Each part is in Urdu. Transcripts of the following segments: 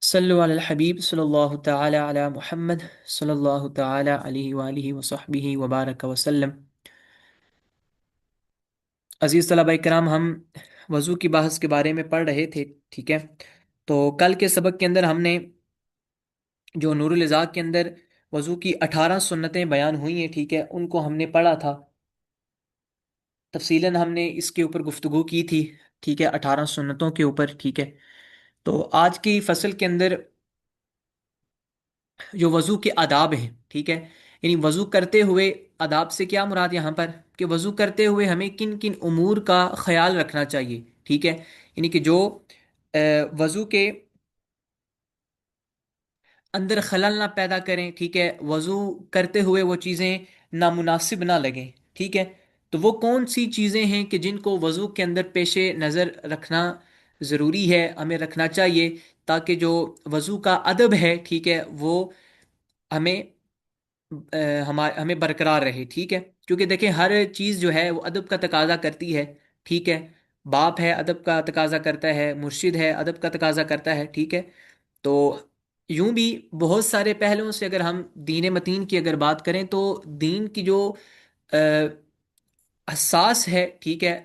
صلو علی الحبیب صلی اللہ تعالی علی محمد صلی اللہ تعالی علیہ وآلہ وصحبہ وبارک وسلم۔ عزیز طلبہ کرام، ہم وضو کی بحث کے بارے میں پڑھ رہے تھے، ٹھیک ہے؟ تو کل کے سبق کے اندر ہم نے جو نور الازاق کے اندر وضو کی 18 سنتیں بیان ہوئی ہیں، ٹھیک ہے، ان کو ہم نے پڑھا تھا تفصیلاً، ہم نے اس کے اوپر گفتگو کی تھی، ٹھیک ہے، 18 سنتوں کے اوپر، ٹھیک ہے۔ تو آج کی فصل کے اندر جو وضو کے آداب ہیں، ٹھیک ہے، یعنی وضو کرتے ہوئے آداب سے کیا مراد یہاں پر کہ وضو کرتے ہوئے ہمیں کن کن امور کا خیال رکھنا چاہیے، ٹھیک ہے، یعنی کہ جو وضو کے اندر خلل نہ پیدا کریں، ٹھیک ہے، وضو کرتے ہوئے وہ چیزیں نامناسب نہ لگیں، ٹھیک ہے۔ تو وہ کون سی چیزیں ہیں کہ جن کو وضو کے اندر پیش نظر رکھنا ضروری ہے، ہمیں رکھنا چاہیے، تاکہ جو وضو کا ادب ہے، ٹھیک ہے، وہ ہمیں ہمیں برقرار رہے، ٹھیک ہے۔ کیونکہ دیکھیں ہر چیز جو ہے وہ ادب کا تقاضا کرتی ہے، ٹھیک ہے، باپ ہے ادب کا تقاضا کرتا ہے، مرشد ہے ادب کا تقاضا کرتا ہے، ٹھیک ہے۔ تو یوں بھی بہت سارے پہلوؤں سے اگر ہم دین متین کی اگر بات کریں تو دین کی جو آ، حساس ہے، ٹھیک ہے،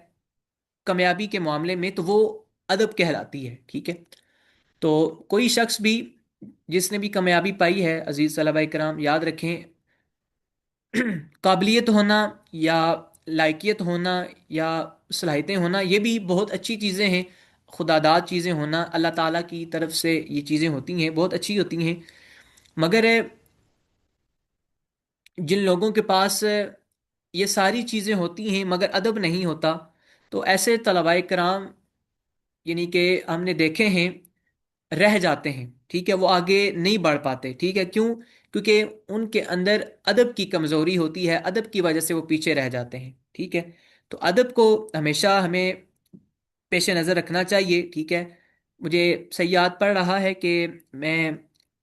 کامیابی کے معاملے میں، تو وہ ادب کہلاتی ہے، ٹھیک ہے۔ تو کوئی شخص بھی جس نے بھی کامیابی پائی ہے، عزیز طلبہ کرام، یاد رکھیں قابلیت ہونا یا لائقیت ہونا یا صلاحیتیں ہونا یہ بھی بہت اچھی چیزیں ہیں، خداداد چیزیں ہونا اللہ تعالیٰ کی طرف سے یہ چیزیں ہوتی ہیں، بہت اچھی ہوتی ہیں، مگر جن لوگوں کے پاس یہ ساری چیزیں ہوتی ہیں مگر ادب نہیں ہوتا، تو ایسے طلباء کرام یعنی کہ ہم نے دیکھے ہیں رہ جاتے ہیں، ٹھیک ہے، وہ آگے نہیں بڑھ پاتے، ٹھیک ہے، کیوں؟ کیونکہ ان کے اندر ادب کی کمزوری ہوتی ہے، ادب کی وجہ سے وہ پیچھے رہ جاتے ہیں، ٹھیک ہے۔ تو ادب کو ہمیشہ ہمیں پیش نظر رکھنا چاہیے، ٹھیک ہے۔ مجھے صحیح یاد پڑ رہا ہے کہ میں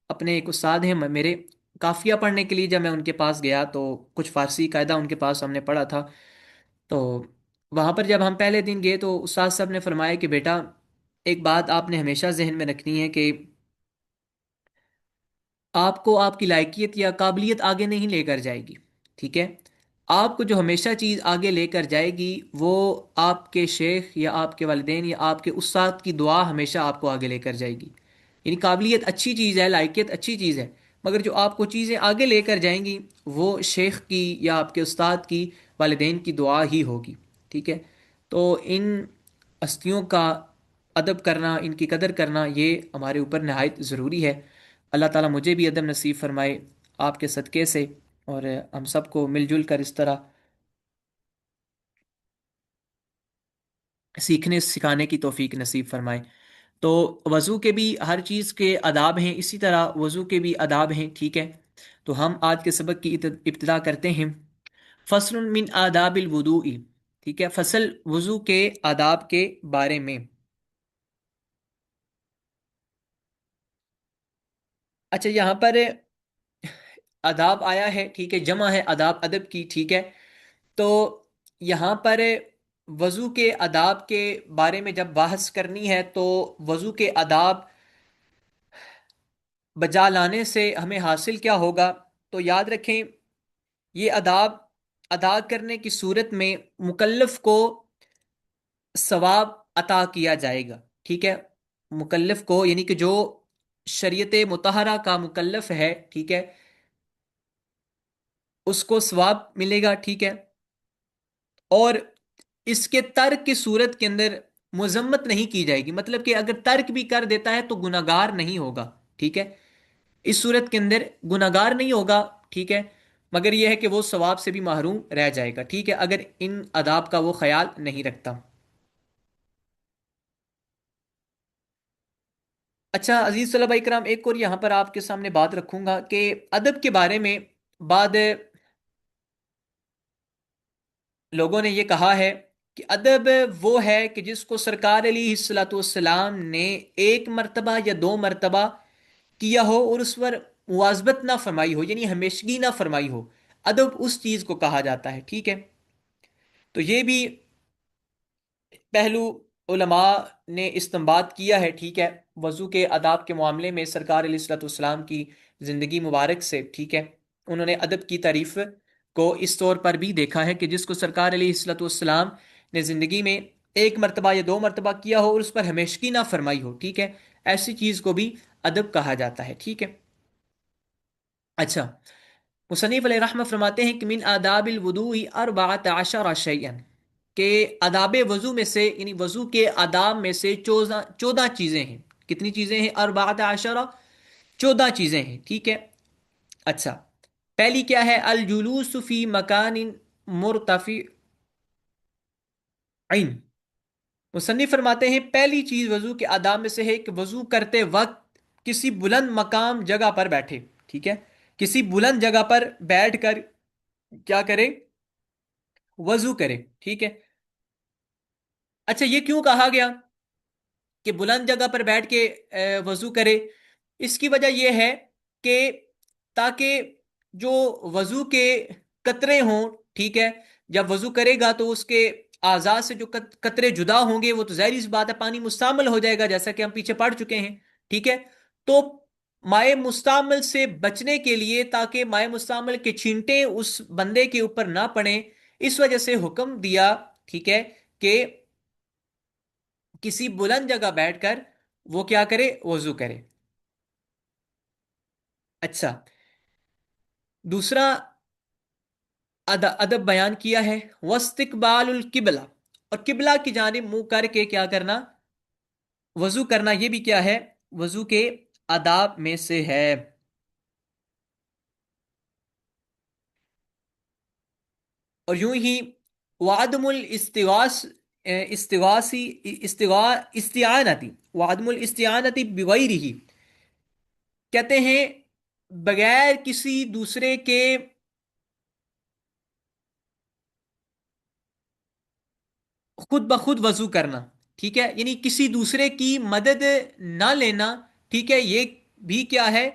اپنے ایک استاد ہیں میرے، قافیہ پڑھنے کے لیے جب میں ان کے پاس گیا تو کچھ فارسی قاعدہ ان کے پاس ہم نے پڑھا تھا، تو وہاں پر جب ہم پہلے دن گئے تو استاد صاحب نے فرمایا کہ بیٹا ایک بات آپ نے ہمیشہ ذہن میں رکھنی ہے کہ آپ کو آپ کی لائقیت یا قابلیت آگے نہیں لے کر جائے گی، ٹھیک ہے۔ آپ کو جو ہمیشہ چیز آگے لے کر جائے گی وہ آپ کے شیخ یا آپ کے والدین یا آپ کے استاد کی دعا ہمیشہ آپ کو آگے لے کر جائے گی، یعنی قابلیت اچھی چیز ہے، لائقیت اچھی چیز ہے، مگر جو آپ کو چیزیں آگے لے کر جائیں گی وہ شیخ کی یا آپ کے استاد کی، والدین کی دعا ہی ہوگی، ٹھیک ہے۔ تو ان ہستیوں کا ادب کرنا، ان کی قدر کرنا، یہ ہمارے اوپر نہایت ضروری ہے۔ اللہ تعالیٰ مجھے بھی ادب نصیب فرمائے آپ کے صدقے سے، اور ہم سب کو مل جل کر اس طرح سیکھنے سکھانے کی توفیق نصیب فرمائے۔ تو وضو کے بھی ہر چیز کے آداب ہیں، اسی طرح وضو کے بھی آداب ہیں، ٹھیک ہے۔ تو ہم آج کے سبق کی ابتدا کرتے ہیں۔ فصل من آداب الوضوء، ٹھیک ہے، فصل وضو کے آداب کے بارے میں۔ اچھا، یہاں پر آداب آیا ہے، ٹھیک ہے، جمع ہے آداب ادب کی، ٹھیک ہے۔ تو یہاں پر وضو کے آداب کے بارے میں جب بحث کرنی ہے تو وضو کے آداب بجا لانے سے ہمیں حاصل کیا ہوگا؟ تو یاد رکھیں یہ آداب ادا کرنے کی صورت میں مکلف کو ثواب عطا کیا جائے گا، ٹھیک ہے، مکلف کو یعنی کہ جو شریعت مطہرہ کا مکلف ہے، ٹھیک ہے، اس کو ثواب ملے گا، ٹھیک ہے، اور اس کے ترک کی صورت کے اندر مذمت نہیں کی جائے گی، مطلب کہ اگر ترک بھی کر دیتا ہے تو گناہگار نہیں ہوگا، ٹھیک ہے، اس صورت کے اندر گناہگار نہیں ہوگا، ٹھیک ہے، مگر یہ ہے کہ وہ ثواب سے بھی محروم رہ جائے گا، ٹھیک ہے، اگر ان آداب کا وہ خیال نہیں رکھتا۔ اچھا عزیز طلبہ اکرام، ایک اور یہاں پر آپ کے سامنے بات رکھوں گا کہ ادب کے بارے میں بعد لوگوں نے یہ کہا ہے کہ ادب وہ ہے کہ جس کو سرکار علیہ الصلوۃ والسلام نے ایک مرتبہ یا دو مرتبہ کیا ہو اور اس پر مواظبت نہ فرمائی ہو، یعنی ہمیشگی نہ فرمائی ہو، ادب اس چیز کو کہا جاتا ہے، ٹھیک ہے۔ تو یہ بھی پہلو علماء نے استنباط کیا ہے، ٹھیک ہے، وضو کے آداب کے معاملے میں سرکار علیہ الصلوۃ والسلام کی زندگی مبارک سے، ٹھیک ہے، انہوں نے ادب کی تعریف کو اس طور پر بھی دیکھا ہے کہ جس کو سرکار علیہ الصلوۃ والسلام نے زندگی میں ایک مرتبہ یا دو مرتبہ کیا ہو اور اس پر ہمیشگی نہ فرمائی ہو، ٹھیک ہے، ایسی چیز کو بھی ادب کہا جاتا ہے، ٹھیک ہے۔ اچھا، مصنف علیہ رحمہ فرماتے ہیں کہ من آداب الوضوء اربعۃ عشر شیئا، کہ آداب وضو میں سے یعنی وضو کے آداب میں سے چودہ چودہ چیزیں ہیں۔ کتنی چیزیں ہیں؟ اربعۃ عشر، چودہ چیزیں ہیں، ٹھیک ہے۔ اچھا، پہلی کیا ہے؟ الجلوس فی مکان مرتفع، مصنف فرماتے ہیں پہلی چیز وضو کے آداب میں سے ہے کہ وضو کرتے وقت کسی بلند مقام جگہ پر بیٹھے، ٹھیک ہے، کسی بلند جگہ پر بیٹھ کر کیا کرے؟ وضو کرے، ٹھیک ہے۔ اچھا، یہ کیوں کہا گیا کہ بلند جگہ پر بیٹھ کے وضو کرے؟ اس کی وجہ یہ ہے کہ تاکہ جو وضو کے قطرے ہوں، ٹھیک ہے، جب وضو کرے گا تو اس کے اعضاء سے جو قطرے جدا ہوں گے وہ تو ظاہری سی بات ہے پانی مستعمل ہو جائے گا، جیسا کہ ہم پیچھے پڑھ چکے ہیں، ٹھیک ہے۔ تو مائع مستعمل سے بچنے کے لیے، تاکہ مائع مستعمل کے چھینٹے اس بندے کے اوپر نہ پڑیں، اس وجہ سے حکم دیا، ٹھیک ہے، کہ کسی بلند جگہ بیٹھ کر وہ کیا کرے؟ وضو کرے۔ اچھا، دوسرا ادب بیان کیا ہے واستقبال القبلہ، اور قبلہ کی جانب منہ کر کے کیا کرنا؟ وضو کرنا، یہ بھی کیا ہے؟ وضو کے آداب میں سے ہے۔ اور یوں ہی وعدم الاستواس استواسی استعانتی، وعدم الاستعانتی بغیرہ، کہتے ہیں بغیر کسی دوسرے کے خود بخود وضو کرنا، ٹھیک ہے، یعنی کسی دوسرے کی مدد نہ لینا، ٹھیک ہے، یہ بھی کیا ہے؟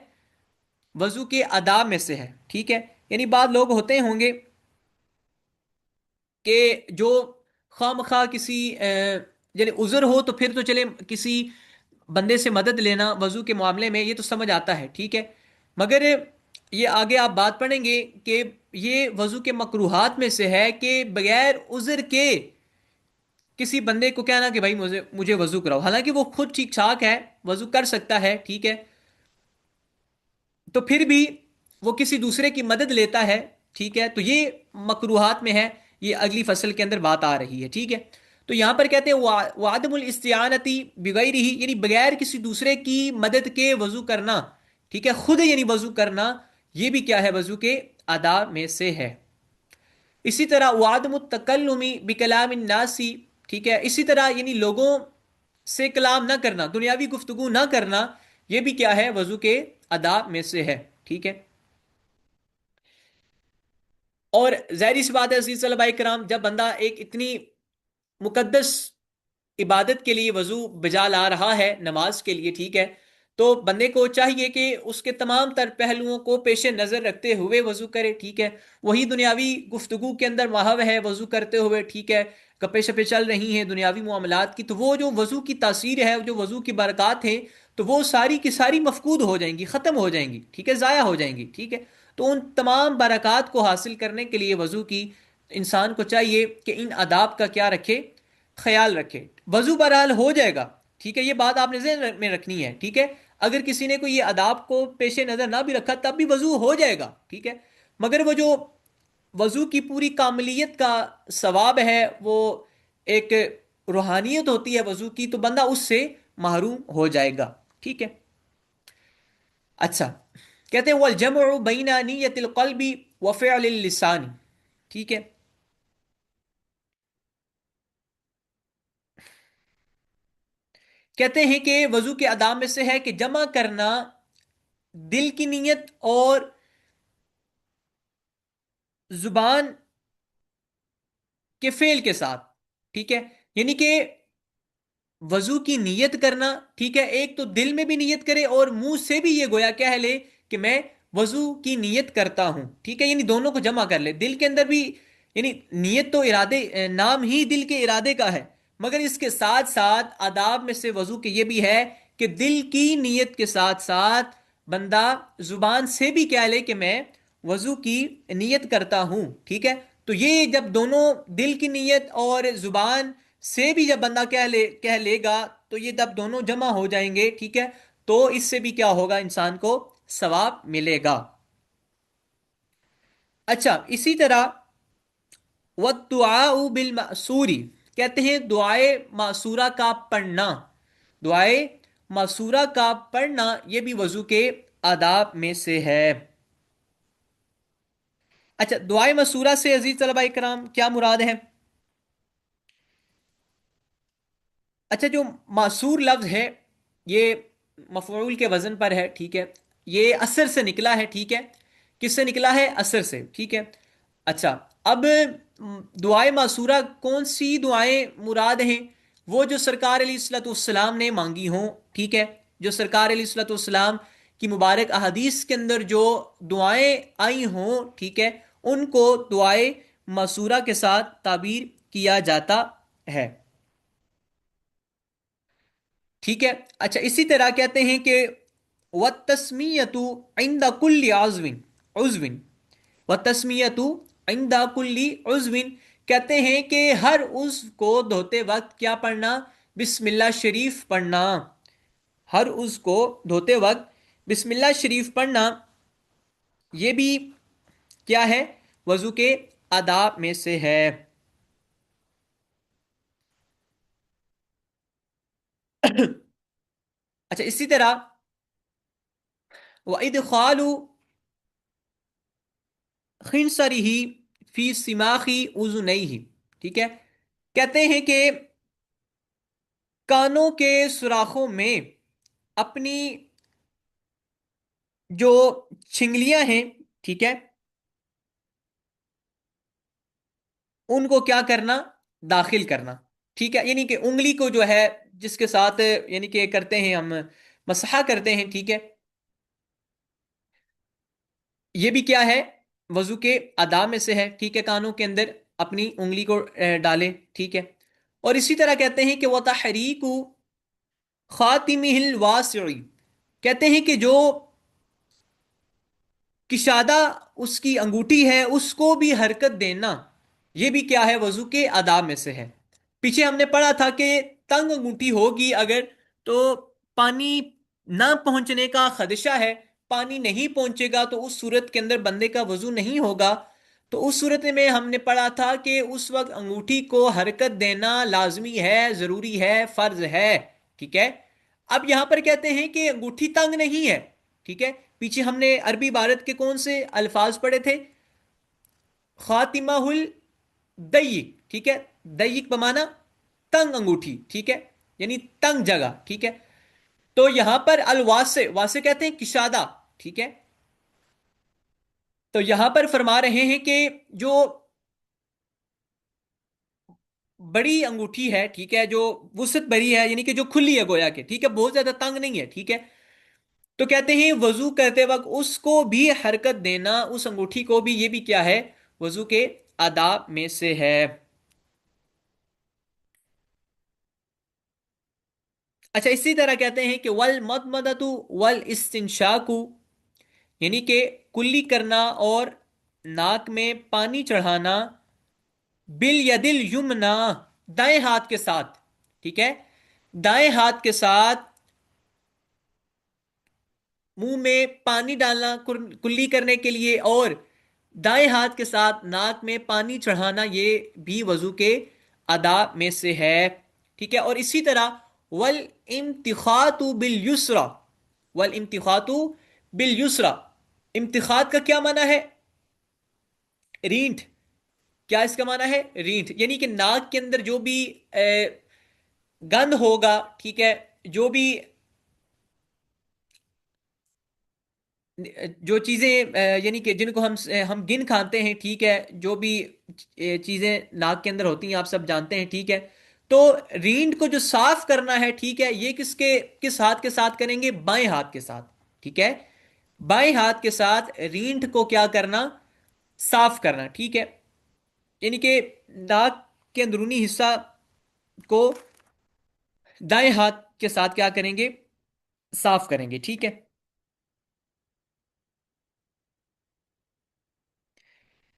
وضو کے آداب میں سے ہے، ٹھیک ہے۔ یعنی بعض لوگ ہوتے ہوں گے کہ جو خواہ مخواہ کسی یعنی عذر ہو تو پھر تو چلے کسی بندے سے مدد لینا وضو کے معاملے میں، یہ تو سمجھ آتا ہے، ٹھیک ہے، مگر یہ آگے آپ بات پڑھیں گے کہ یہ وضو کے مکروہات میں سے ہے کہ بغیر عذر کے کسی بندے کو کہنا کہ بھائی مجھے وضو کراؤ، حالانکہ وہ خود ٹھیک ٹھاک ہے، وضو کر سکتا ہے، ٹھیک ہے، تو پھر بھی وہ کسی دوسرے کی مدد لیتا ہے، ٹھیک ہے، تو یہ مکروہات میں ہے، یہ اگلی فصل کے اندر بات آ رہی ہے، ٹھیک ہے۔ تو یہاں پر کہتے ہیں وعدم الاستعانتی بغیر ہی، یعنی بغیر کسی دوسرے کی مدد کے وضو کرنا، ٹھیک ہے، خود یعنی وضو کرنا، یہ بھی کیا ہے؟ وضو کے آداب میں سے ہے۔ اسی طرح وعدم التکلم بکلام الناسی، ٹھیک ہے، اسی طرح یعنی لوگوں سے کلام نہ کرنا، دنیاوی گفتگو نہ کرنا، یہ بھی کیا ہے؟ وضو کے آداب میں سے ہے، ٹھیک ہے۔ اور ظاہری سی بات ہے عزیز طلباء کرام، جب بندہ ایک اتنی مقدس عبادت کے لیے وضو بجا لا رہا ہے، نماز کے لیے، ٹھیک ہے، تو بندے کو چاہیے کہ اس کے تمام تر پہلوؤں کو پیش نظر رکھتے ہوئے وضو کرے، ٹھیک ہے۔ وہی دنیاوی گفتگو کے اندر محو ہے وضو کرتے ہوئے، ٹھیک ہے، گپے شپے چل رہی ہیں دنیاوی معاملات کی، تو وہ جو وضو کی تاثیر ہے، جو وضو کی برکات ہیں، تو وہ ساری کی ساری مفقود ہو جائیں گی، ختم ہو جائیں گی، ٹھیک ہے، ضائع ہو جائیں گی، ٹھیک ہے۔ تو ان تمام برکات کو حاصل کرنے کے لیے وضو کی انسان کو چاہیے کہ ان آداب کا کیا رکھے؟ خیال رکھے۔ وضو بہرحال ہو جائے گا، ٹھیک ہے، یہ بات آپ نے ذہن میں رکھنی ہے، ٹھیک ہے۔ اگر کسی نے کوئی یہ آداب کو پیش نظر نہ بھی رکھا تب بھی وضو ہو جائے گا، ٹھیک ہے، مگر وہ جو وضو کی پوری کاملیت کا ثواب ہے، وہ ایک روحانیت ہوتی ہے وضو کی، تو بندہ اس سے محروم ہو جائے گا، ٹھیک ہے۔ اچھا، کہتے ہیں والجمع بین نیت القلب وفعل اللسان، ٹھیک ہے، کہتے ہیں کہ وضو کے آداب میں سے ہے کہ جمع کرنا دل کی نیت اور زبان کے فعل کے ساتھ، ٹھیک ہے، یعنی کہ وضو کی نیت کرنا، ٹھیک ہے، ایک تو دل میں بھی نیت کرے اور منہ سے بھی یہ گویا کہہ لے کہ میں وضو کی نیت کرتا ہوں، ٹھیک ہے، یعنی دونوں کو جمع کر لے، دل کے اندر بھی، یعنی نیت تو ارادے نام ہی دل کے ارادے کا ہے، مگر اس کے ساتھ ساتھ آداب میں سے وضو کے یہ بھی ہے کہ دل کی نیت کے ساتھ ساتھ بندہ زبان سے بھی کہہ لے کہ میں وضو کی نیت کرتا ہوں، ٹھیک ہے؟ تو یہ جب دونوں دل کی نیت اور زبان سے بھی جب بندہ کہہ لے گا، تو یہ جب دونوں جمع ہو جائیں گے، ٹھیک ہے، تو اس سے بھی کیا ہوگا، انسان کو ثواب ملے گا۔ اچھا، اسی طرح وَالدُّعَاءُ بِالْمَأْثُورِ، کہتے ہیں دعائے معصورہ کا پڑھنا، دعائے معصورہ کا پڑھنا یہ بھی وضو کے آداب میں سے ہے۔ اچھا، دعائے معصورہ سے عزیز طلبہ کرام کیا مراد ہے؟ اچھا، جو معصور لفظ ہے یہ مفعول کے وزن پر ہے، ٹھیک ہے، یہ اثر سے نکلا ہے، ٹھیک ہے، کس سے نکلا ہے؟ اثر سے، ٹھیک ہے۔ اچھا، اب دعائے معصورہ کون سی دعائیں مراد ہیں؟ وہ جو سرکار علیہ الصلوۃ والسلام نے مانگی ہوں، ٹھیک ہے، جو سرکار علیہ الصلوۃ والسلام کی مبارک احادیث کے اندر جو دعائیں آئی ہوں، ٹھیک ہے، ان کو دعائے معصورہ کے ساتھ تعبیر کیا جاتا ہے، ٹھیک ہے۔ اچھا، اسی طرح کہتے ہیں کہ وَالتَّسْمِيَةُ عِنْدَ كُلِّ عُضْوٍ وَالتَّسْمِيَةُ عِنْدَ كُلِّ عُضْوٍ، کہتے ہیں کہ ہر عضو کو دھوتے وقت کیا پڑھنا؟ بسم اللہ شریف پڑھنا، ہر عضو کو دھوتے وقت بسم اللہ شریف پڑھنا یہ بھی کیا ہے؟ وضو کے آداب میں سے ہے۔ اچھا، اسی طرح وَإِدْخَالُ خِنْصَرِهِ فِي سِمَاخِ أُذُنَيْهِ، ٹھیک ہے، کہتے ہیں کہ کانوں کے سوراخوں میں اپنی جو چھنگلیاں ہیں، ٹھیک ہے، ان کو کیا کرنا؟ داخل کرنا، ٹھیک ہے، یعنی کہ انگلی کو جو ہے جس کے ساتھ یعنی کہ کرتے ہیں ہم، مسحا کرتے ہیں، ٹھیک ہے، یہ بھی کیا ہے؟ وضو کے آداب میں سے ہے، ٹھیک ہے، کانوں کے اندر اپنی انگلی کو ڈالے، ٹھیک ہے۔ اور اسی طرح کہتے ہیں کہ وَتَحْرِيكُ خَاتِمِهِ الْوَاسِعِ، کہتے ہیں کہ جو کشادہ اس کی انگوٹھی ہے اس کو بھی حرکت دینا، یہ بھی کیا ہے؟ وضو کے آداب میں سے ہے۔ پیچھے ہم نے پڑھا تھا کہ تنگ انگوٹھی ہوگی اگر تو پانی نہ پہنچنے کا خدشہ ہے، پانی نہیں پہنچے گا تو اس صورت کے اندر بندے کا وضو نہیں ہوگا، تو اس صورت میں ہم نے پڑھا تھا کہ اس وقت انگوٹھی کو حرکت دینا لازمی ہے، ضروری ہے، فرض ہے، ٹھیک ہے۔ اب یہاں پر کہتے ہیں کہ انگوٹھی تنگ نہیں ہے، ٹھیک ہے، پیچھے ہم نے عربی عبارت کے کون سے الفاظ پڑھے تھے؟ خاتمہ الدیک، ٹھیک ہے، دیک بمانا تنگ انگوٹھی، ٹھیک ہے، یعنی تنگ جگہ، ٹھیک ہے۔ تو یہاں پر الواسع، واسع کہتے ہیں کشادہ، ٹھیک ہے، تو یہاں پر فرما رہے ہیں کہ جو بڑی انگوٹھی ہے، ٹھیک ہے، جو وسعت بری ہے، یعنی کہ جو کھلی ہے گویا کہ، ٹھیک ہے، بہت زیادہ تنگ نہیں ہے، ٹھیک ہے، تو کہتے ہیں وضو کرتے وقت اس کو بھی حرکت دینا، اس انگوٹھی کو بھی، یہ بھی کیا ہے؟ وضو کے آداب میں سے ہے۔ اچھا، اسی طرح کہتے ہیں کہ والمضمضۃ والاستنشاق، یعنی کہ کلی کرنا اور ناک میں پانی چڑھانا، بالید الیمنا، دائیں ہاتھ کے ساتھ، ٹھیک ہے، دائیں ہاتھ کے ساتھ منہ میں پانی ڈالنا کلی کرنے کے لیے، اور دائیں ہاتھ کے ساتھ ناک میں پانی چڑھانا یہ بھی وضو کے آداب میں سے ہے، ٹھیک ہے۔ اور اسی طرح والامتخاط بالیسرا، والامتخاط بالیسرا، امتخاط کا کیا معنی ہے؟ رینٹ، کیا اس کا معنی ہے؟ رینٹ، یعنی کہ ناک کے اندر جو بھی گند ہوگا، ٹھیک ہے، جو بھی جو چیزیں یعنی کہ جن کو ہم گن کھاتے ہیں، ٹھیک ہے، جو بھی چیزیں ناک کے اندر ہوتی ہیں آپ سب جانتے ہیں، ٹھیک ہے، تو رینٹ کو جو صاف کرنا ہے، ٹھیک ہے، یہ کس ہاتھ کے ساتھ کریں گے؟ بائیں ہاتھ کے ساتھ، ٹھیک ہے، بائیں ہاتھ کے ساتھ رینٹ کو کیا کرنا؟ صاف کرنا، ٹھیک ہے، یعنی کہ ناک کے اندرونی حصہ کو دائیں ہاتھ کے ساتھ کیا کریں گے؟ صاف کریں گے، ٹھیک ہے؟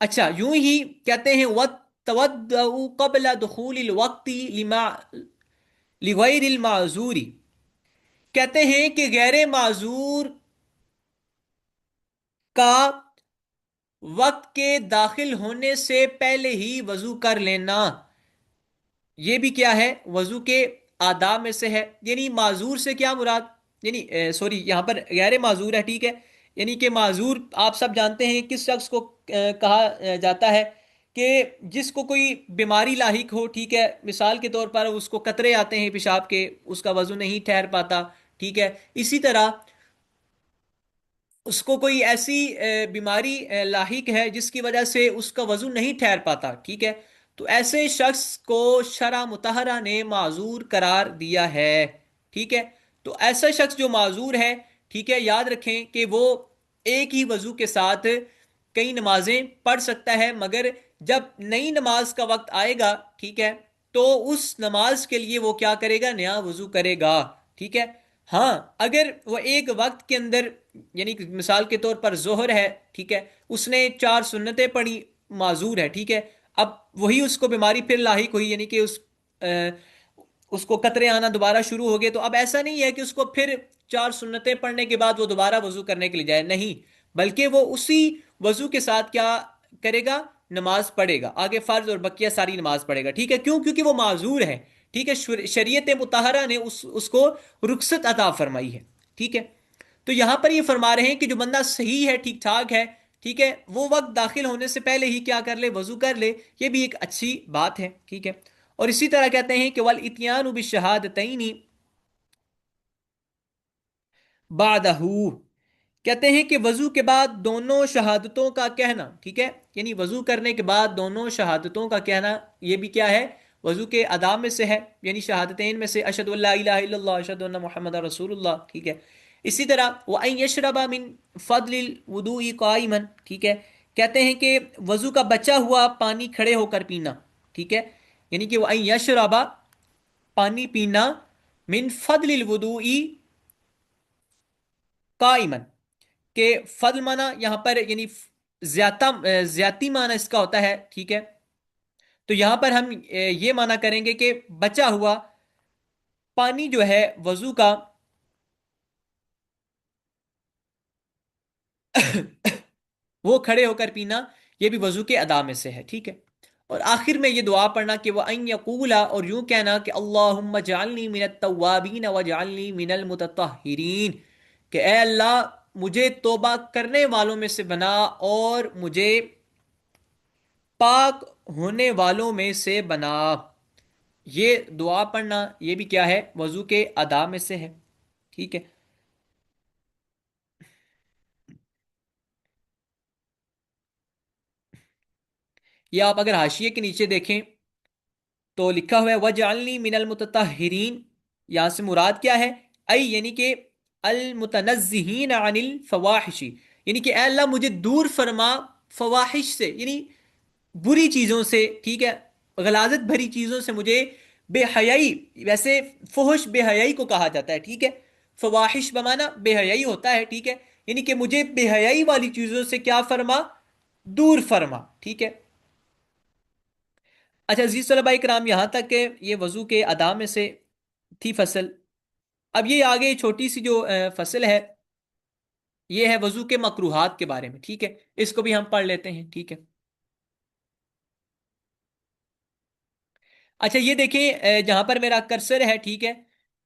اچھا، یوں ہی کہتے ہیں وَتَوَدَّؤْ قَبْلَ دُخُولِ الْوَقْتِ لِغَيْرِ الْمَعْذُورِ، کہتے ہیں کہ غیر معذور کا وقت کے داخل ہونے سے پہلے ہی وضو کر لینا، یہ بھی کیا ہے؟ وضو کے آداب میں سے ہے۔ یعنی معذور سے کیا مراد؟ یعنی سوری، یہاں پر غیر معذور ہے، ٹھیک ہے؟ یعنی کہ معذور آپ سب جانتے ہیں کس شخص کو کہا جاتا ہے؟ کہ جس کو کوئی بیماری لاحق ہو، ٹھیک ہے؟ مثال کے طور پر اس کو قطرے آتے ہیں پیشاب کے، اس کا وضو نہیں ٹھہر پاتا، ٹھیک ہے؟ اسی طرح اس کو کوئی ایسی بیماری لاحق ہے جس کی وجہ سے اس کا وضو نہیں ٹھہر پاتا، ٹھیک ہے؟ تو ایسے شخص کو شرع مطہرہ نے معذور قرار دیا ہے، ٹھیک ہے؟ تو ایسا شخص جو معذور ہے، ٹھیک ہے، یاد رکھیں کہ وہ ایک ہی وضو کے ساتھ کئی نمازیں پڑھ سکتا ہے، مگر جب نئی نماز کا وقت آئے گا، ٹھیک ہے، تو اس نماز کے لیے وہ کیا کرے گا؟ نیا وضو کرے گا، ٹھیک ہے؟ ہاں، اگر وہ ایک وقت کے اندر، یعنی کہ مثال کے طور پر ظہر ہے، ٹھیک ہے، اس نے چار سنتیں پڑھی، معذور ہے، ٹھیک ہے؟ اب وہی اس کو بیماری پھر لاحق ہوئی، یعنی کہ اس کو قطرے آنا دوبارہ شروع ہو گئے، تو اب ایسا نہیں ہے کہ اس کو پھر چار سنتیں پڑھنے کے بعد وہ دوبارہ وضو کرنے کے لیے جائے، نہیں، بلکہ وہ اسی وضو کے ساتھ کیا کرے گا؟ نماز پڑھے گا، آگے فرض اور بقیہ ساری نماز پڑھے گا، ٹھیک ہے؟ کیوں؟ کیونکہ وہ معذور ہے، ٹھیک ہے؟ شریعت مطہرہ نے اس کو رخصت عطا فرمائی ہے، ٹھیک ہے؟ تو یہاں پر یہ فرما رہے ہیں کہ جو بندہ صحیح ہے، ٹھیک ٹھاک ہے، ٹھیک ہے، وہ وقت داخل ہونے سے پہلے ہی کیا کر لے؟ وضو کر لے، یہ بھی ایک اچھی بات ہے، ٹھیک ہے؟ اور اسی طرح کہتے ہیں کہ والاتیان بالشہادتین بعدہ، کہتے ہیں کہ وضو کے بعد دونوں شہادتوں کا کہنا، ٹھیک ہے؟ یعنی وضو کرنے کے بعد دونوں شہادتوں کا کہنا، یہ بھی کیا ہے؟ وضو کے آداب میں سے ہے، یعنی شہادتین میں سے، اشہد ان لا الہ الا اللہ اشہد ان محمد رسول اللہ، ٹھیک ہے؟ اسی طرح وَأَن يَشْرَبَ مِن فَضْلِ الْوُضُوءِ قَائِمًا، ٹھیک ہے؟ کہتے ہیں کہ وضو کا بچا ہوا پانی کھڑے ہو کر پینا، ٹھیک ہے؟ یعنی کہ وَأَن يَشْرَبَ، پانی پینا، من فضل الوضوء قائمًا، کہ فضل مانا یہاں پر یعنی زیادہ زیادتی مانا اس کا ہوتا ہے، ٹھیک ہے؟ تو یہاں پر ہم یہ مانا کریں گے کہ بچا ہوا پانی جو ہے وضو کا، وہ کھڑے ہو کر پینا، یہ بھی وضو کے ادا میں سے ہے، ٹھیک ہے؟ اور آخر میں یہ دعا پڑھنا کہ وہ ان یقولا، اور یوں کہنا کہ اللہم اجعلنی من التوابین واجعلنی من المتطہرین، کہ اے اللہ مجھے توبہ کرنے والوں میں سے بنا اور مجھے پاک ہونے والوں میں سے بنا، یہ دعا پڑھنا یہ بھی کیا ہے؟ وضو کے ادا میں سے ہے، ٹھیک ہے؟ یہ آپ اگر حاشیے کے نیچے دیکھیں تو لکھا ہوا ہے وَجْعَلْنِي مِنَ الْمُتَطَہِّرِينَ، یہاں سے مراد کیا ہے؟ ای یعنی کہ المتنزہین عن الفواحش، یعنی کہ اے اللہ مجھے دور فرما فواحش سے، یعنی بری چیزوں سے، ٹھیک ہے؟ غلاظت بھری چیزوں سے مجھے، بے حیائی، ویسے فحش بے حیائی کو کہا جاتا ہے، ٹھیک ہے؟ فواحش بمانا بے حیائی ہوتا ہے، ٹھیک ہے؟ یعنی کہ مجھے بے حیائی والی چیزوں سے کیا فرما؟ دور فرما، ٹھیک ہے؟ اچھا عزیز طلبہ کرام، یہاں تک کہ یہ وضو کے ادا میں سے تھی فصل۔ اب یہ آگے چھوٹی سی جو فصل ہے، یہ ہے وضو کے مکروہات کے بارے میں، ٹھیک ہے؟ اس کو بھی ہم پڑھ لیتے ہیں، ٹھیک ہے؟ اچھا یہ دیکھیں جہاں پر میرا کرسر ہے، ٹھیک ہے،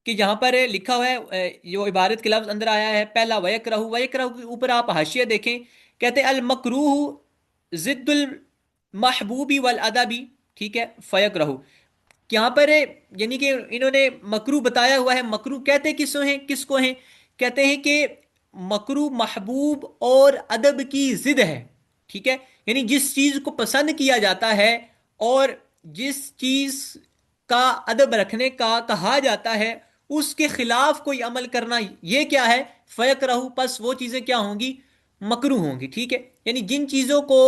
کہ جہاں پر لکھا ہوا ہے جو عبارت کے لفظ اندر آیا ہے پہلا ویکرہ، ویکرہ کے اوپر آپ حاشیہ دیکھیں، کہتے ہیں المکروہ ضد المحبوبی والادبی، ٹھیک ہے؟ فیکرہ، یہاں پر یعنی کہ انہوں نے مکرو بتایا ہوا ہے، مکرو کہتے کس کو ہیں؟ کس کو ہیں؟ کہتے ہیں کہ مکرو محبوب اور ادب کی ضد ہے، ٹھیک ہے؟ یعنی جس چیز کو پسند کیا جاتا ہے اور جس چیز کا ادب رکھنے کا کہا جاتا ہے، اس کے خلاف کوئی عمل کرنا، یہ کیا ہے؟ فیکرہ، پس وہ چیزیں کیا ہوں گی؟ مکرو ہوں گی، ٹھیک ہے؟ یعنی جن چیزوں کو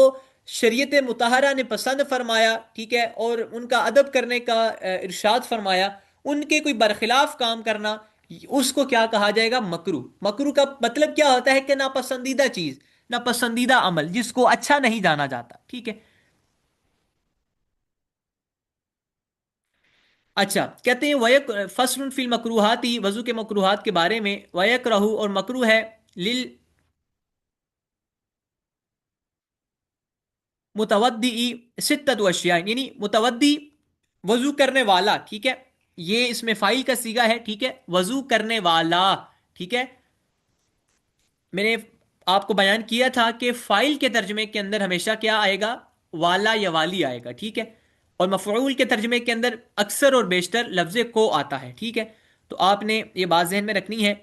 شریعت مطہرہ نے پسند فرمایا، ٹھیک ہے، اور ان کا ادب کرنے کا ارشاد فرمایا، ان کے کوئی برخلاف کام کرنا، اس کو کیا کہا جائے گا؟ مکرو۔ مکرو کا مطلب کیا ہوتا ہے کہ ناپسندیدہ چیز، ناپسندیدہ عمل، جس کو اچھا نہیں جانا جاتا، ٹھیک ہے۔ اچھا، کہتے ہیں ویک فصل فی المکروہات، وضو کے مکروہات کے بارے میں، ویک رہو، اور مکرو ہے، متودی ستت اشیاء، یعنی متودی وضو کرنے والا، ٹھیک ہے، یہ اس میں فائل کا صیغہ ہے، ٹھیک ہے، وضو کرنے والا، ٹھیک ہے۔ میں نے آپ کو بیان کیا تھا کہ فائل کے ترجمے کے اندر ہمیشہ کیا آئے گا؟ والا یا والی آئے گا، ٹھیک ہے، اور مفعول کے ترجمے کے اندر اکثر اور بیشتر لفظ کو آتا ہے، ٹھیک ہے۔ تو آپ نے یہ بات ذہن میں رکھنی ہے۔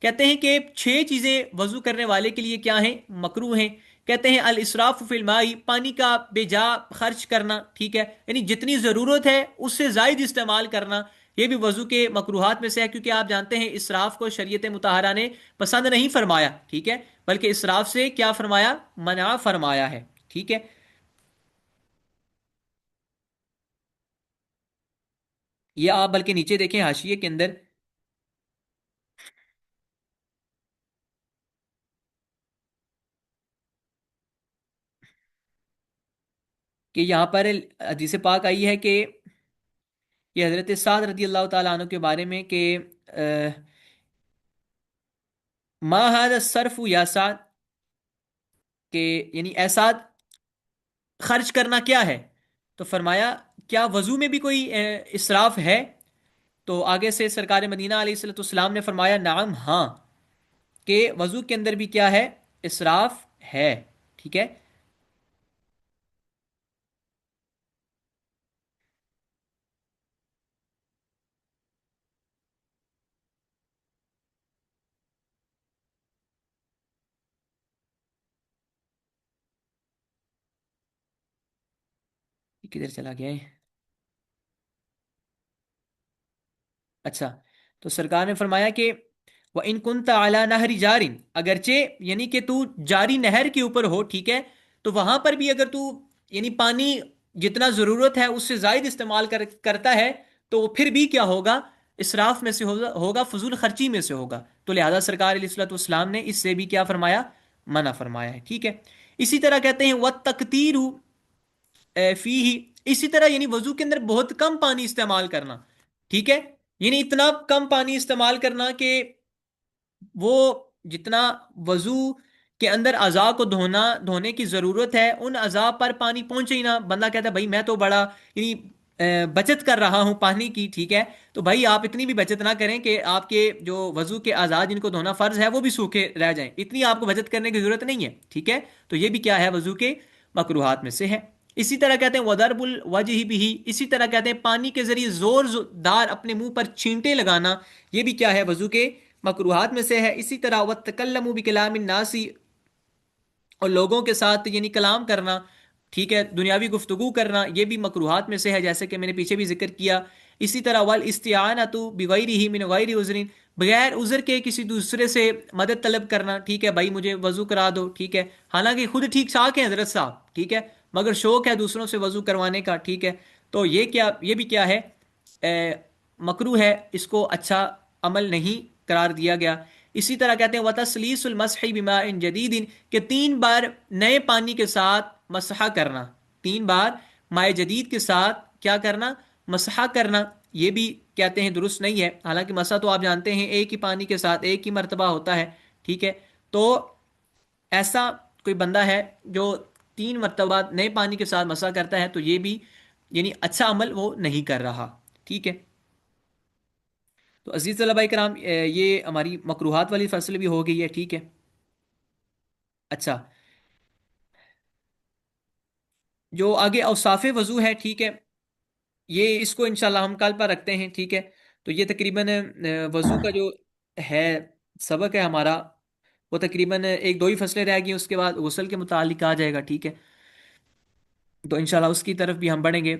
کہتے ہیں کہ 6 چیزیں وضو کرنے والے کے لیے کیا ہیں؟ مکرو ہیں۔ کہتے ہیں الاسراف فی الماء، پانی کا بے جا خرچ کرنا، ٹھیک ہے، یعنی جتنی ضرورت ہے اس سے زائد استعمال کرنا، یہ بھی وضو کے مکروہات میں سے ہے، کیونکہ آپ جانتے ہیں اسراف کو شریعت مطہرہ نے پسند نہیں فرمایا، ٹھیک ہے، بلکہ اسراف سے کیا فرمایا؟ منع فرمایا ہے، ٹھیک ہے۔ یہ آپ بلکہ نیچے دیکھیں حاشیے کے اندر کہ یہاں پر حدیث پاک آئی ہے کہ یہ حضرت سعد رضی اللہ تعالیٰ عنہ کے بارے میں کہ ما هذا الصرف یا سعد، کہ یعنی اے سعد، خرچ کرنا کیا ہے؟ تو فرمایا کیا وضو میں بھی کوئی اسراف ہے؟ تو آگے سے سرکار مدینہ علیہ الصلوۃ والسلام نے فرمایا نعم، ہاں، کہ وضو کے اندر بھی کیا ہے؟ اسراف ہے، ٹھیک ہے۔ یہ کدھر چلا گیا ہے؟ اچھا، تو سرکار نے فرمایا کہ وہ ان کنت اعلی نہر جارن، اگرچہ یعنی کہ تو جاری نہر کے اوپر ہو، ٹھیک ہے، تو وہاں پر بھی اگر تو یعنی پانی جتنا ضرورت ہے اس سے زائد استعمال کرتا ہے، تو پھر بھی کیا ہوگا؟ اسراف میں سے ہوگا، فضول خرچی میں سے ہوگا، تو لہذا سرکار علیہ الصلوۃ والسلام نے اس سے بھی کیا فرمایا؟ منع فرمایا ہے، ٹھیک ہے۔ اسی طرح کہتے ہیں وہ تکتیر فی ہی، اسی طرح یعنی وضو کے اندر بہت کم پانی استعمال کرنا، ٹھیک ہے، یعنی اتنا کم پانی استعمال کرنا کہ وہ جتنا وضو کے اندر اعضاء کو دھونے کی ضرورت ہے ان اعضاء پر پانی پہنچے ہی نہ۔ بندہ کہتا ہے بھائی میں تو بڑا یعنی بچت کر رہا ہوں پانی کی، ٹھیک ہے، تو بھائی آپ اتنی بھی بچت نہ کریں کہ آپ کے جو وضو کے اعضاء جن کو دھونا فرض ہے وہ بھی سوکھے رہ جائیں، اتنی آپ کو بچت کرنے کی ضرورت نہیں ہے، ٹھیک ہے۔ تو یہ بھی کیا ہے؟ وضو کے مکروہات میں سے ہے۔ اسی طرح کہتے ہیں وضرب الوجہ بھی، اسی طرح کہتے ہیں پانی کے ذریعے زور دار اپنے منہ پر چھینٹے لگانا، یہ بھی کیا ہے؟ وضو کے مکروہات میں سے ہے۔ اسی طرح وَتَّكَلَّمُ بِكَلَامِ النَّاسِ، اور لوگوں کے ساتھ یعنی کلام کرنا، ٹھیک ہے، دنیاوی گفتگو کرنا، یہ بھی مکروہات میں سے ہے، جیسے کہ میں نے پیچھے بھی ذکر کیا۔ اسی طرح والاستعانۃ بغیرہ من غیر عذر، بغیر عذر کے کسی دوسرے سے مدد طلب کرنا، ٹھیک ہے، بھائی مجھے وضو کرا دو، ٹھیک ہے، حالانکہ خود ٹھیک ٹھاک ہے حضرت صاحب، ٹھیک ہے، مگر شوق ہے دوسروں سے وضو کروانے کا، ٹھیک ہے، تو یہ بھی کیا ہے؟ مکرو ہے، اس کو اچھا عمل نہیں قرار دیا گیا۔ اسی طرح کہتے ہیں وَتَسْلِيسُ الْمَسْحِ بِمَاءٍ جَدِيدٍ، کہ 3 بار نئے پانی کے ساتھ مسح کرنا، 3 بار مائع جدید کے ساتھ کیا کرنا؟ مسح کرنا، یہ بھی کہتے ہیں درست نہیں ہے، حالانکہ مسح تو آپ جانتے ہیں ایک ہی پانی کے ساتھ ایک ہی مرتبہ ہوتا ہے، ٹھیک ہے، تو ایسا کوئی بندہ ہے جو 3 مرتبہ نئے پانی کے ساتھ مسح کرتا ہے تو یہ بھی یعنی اچھا عمل وہ نہیں کر رہا، ٹھیک ہے۔ تو عزیز طلبہ کرام، یہ ہماری مکروہات والی فصل بھی ہو گئی ہے، ٹھیک ہے۔ اچھا، جو آگے اوصاف وضو ہے، ٹھیک ہے، یہ اس کو انشاءاللہ ہم کل پر رکھتے ہیں، ٹھیک ہے۔ تو یہ تقریباً وضو کا جو ہے سبق ہے ہمارا، وہ تقریباً 1 2 ہی فصلیں رہ گئی، اس کے بعد غسل کے متعلق آ جائے گا، ٹھیک ہے۔ تو انشاءاللہ اس کی طرف بھی ہم بڑھیں گے۔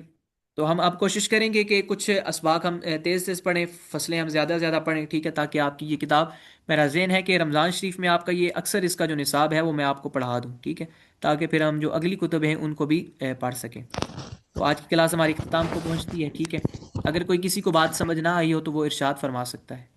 تو ہم اب کوشش کریں گے کہ کچھ اسباق ہم تیز تیز پڑھیں، فصلیں ہم زیادہ سے زیادہ پڑھیں، ٹھیک ہے، تاکہ آپ کی یہ کتاب، میرا ذہن ہے کہ رمضان شریف میں آپ کا یہ اکثر اس کا جو نصاب ہے وہ میں آپ کو پڑھا دوں، ٹھیک ہے۔ تاکہ پھر ہم جو اگلی کتب ہیں ان کو بھی پڑھ سکیں۔ تو آج کی کلاس ہماری اختتام کو پہنچتی ہے، ٹھیک ہے؟ اگر کوئی کسی کو بات سمجھ نہ آئی ہو تو وہ ارشاد فرما سکتا ہے۔